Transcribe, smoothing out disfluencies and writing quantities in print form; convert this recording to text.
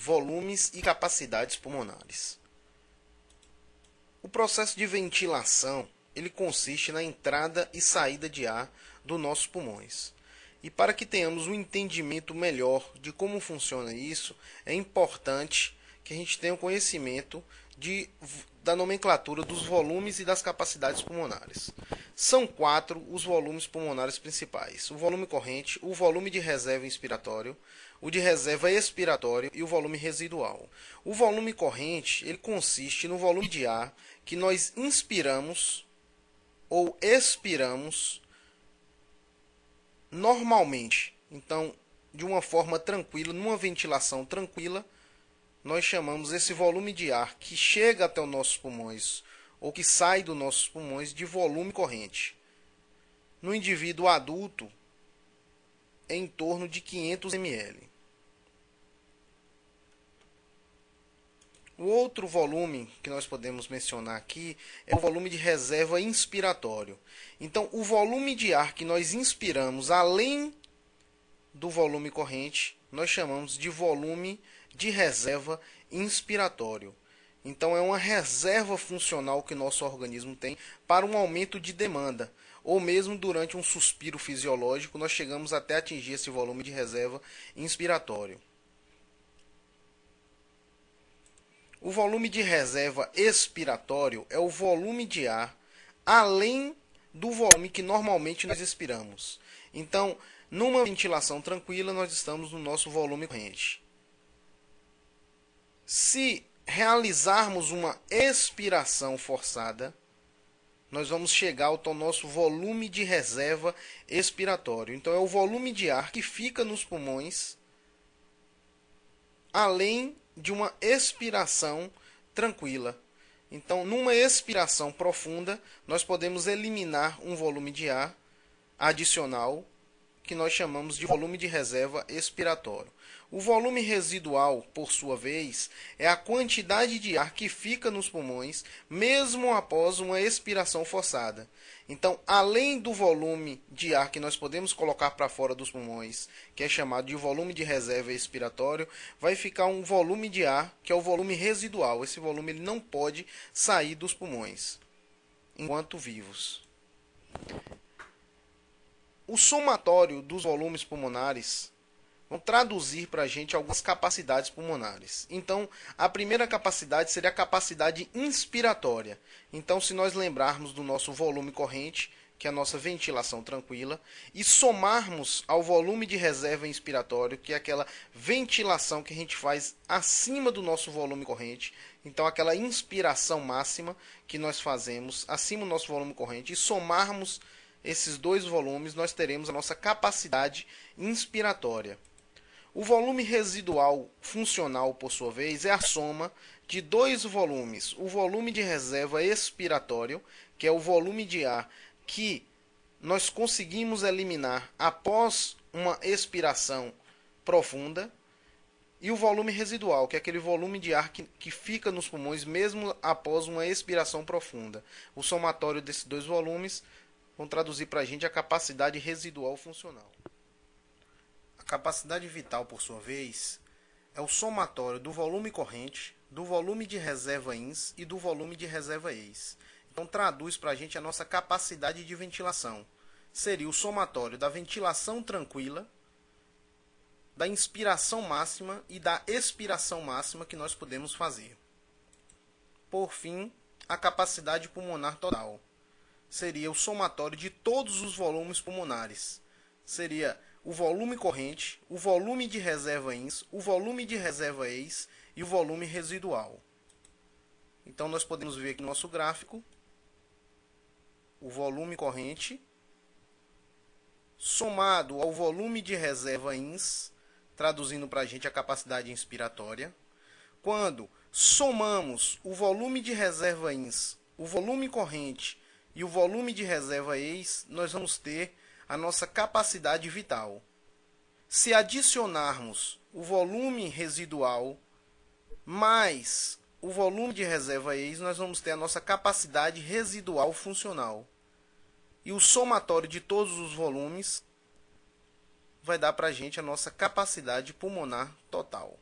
volumes e capacidades pulmonares. O processo de ventilação, ele consiste na entrada e saída de ar dos nossos pulmões. E para que tenhamos um entendimento melhor de como funciona isso, é importante que a gente tenha um conhecimento da nomenclatura dos volumes e das capacidades pulmonares. São 4 os volumes pulmonares principais: o volume corrente, o volume de reserva inspiratório, o de reserva expiratório e o volume residual. O volume corrente, ele consiste no volume de ar que nós inspiramos ou expiramos normalmente. Então, de uma forma tranquila, numa ventilação tranquila, nós chamamos esse volume de ar que chega até os nossos pulmões ou que sai dos nossos pulmões de volume corrente. No indivíduo adulto, é em torno de 500 ml. O outro volume que nós podemos mencionar aqui é o volume de reserva inspiratório. Então, o volume de ar que nós inspiramos além do volume corrente, nós chamamos de volume de reserva inspiratório. Então, é uma reserva funcional que nosso organismo tem para um aumento de demanda, ou mesmo durante um suspiro fisiológico, nós chegamos até atingir esse volume de reserva inspiratório. O volume de reserva expiratório é o volume de ar além do volume que normalmente nós expiramos. Então, numa ventilação tranquila, nós estamos no nosso volume corrente. Se realizarmos uma expiração forçada, nós vamos chegar ao nosso volume de reserva expiratório. Então, é o volume de ar que fica nos pulmões além de uma expiração tranquila. Então, numa expiração profunda, nós podemos eliminar um volume de ar adicional, que nós chamamos de volume de reserva expiratório. O volume residual, por sua vez, é a quantidade de ar que fica nos pulmões, mesmo após uma expiração forçada. Então, além do volume de ar que nós podemos colocar para fora dos pulmões, que é chamado de volume de reserva expiratório, vai ficar um volume de ar, que é o volume residual. Esse volume ele não pode sair dos pulmões enquanto vivos. O somatório dos volumes pulmonares vão traduzir para a gente algumas capacidades pulmonares. Então, a primeira capacidade seria a capacidade inspiratória. Então, se nós lembrarmos do nosso volume corrente, que é a nossa ventilação tranquila, e somarmos ao volume de reserva inspiratório, que é aquela ventilação que a gente faz acima do nosso volume corrente, então aquela inspiração máxima que nós fazemos acima do nosso volume corrente, e somarmos esses dois volumes, nós teremos a nossa capacidade inspiratória. O volume residual funcional, por sua vez, é a soma de dois volumes. O volume de reserva expiratório, que é o volume de ar que nós conseguimos eliminar após uma expiração profunda, e o volume residual, que é aquele volume de ar que fica nos pulmões mesmo após uma expiração profunda. O somatório desses dois volumes vão traduzir para a gente a capacidade residual funcional. A capacidade vital, por sua vez, é o somatório do volume corrente, do volume de reserva ins e do volume de reserva ex. Então, traduz para a gente a nossa capacidade de ventilação. Seria o somatório da ventilação tranquila, da inspiração máxima e da expiração máxima que nós podemos fazer. Por fim, a capacidade pulmonar total. Seria o somatório de todos os volumes pulmonares. Seria o volume corrente, o volume de reserva ins, o volume de reserva ex e o volume residual. Então, nós podemos ver aqui no nosso gráfico o volume corrente somado ao volume de reserva ins, traduzindo para a gente a capacidade inspiratória. Quando somamos o volume de reserva ins, o volume corrente e o volume de reserva ex, nós vamos ter a nossa capacidade vital. Se adicionarmos o volume residual mais o volume de reserva ex, nós vamos ter a nossa capacidade residual funcional. E o somatório de todos os volumes vai dar para a gente a nossa capacidade pulmonar total.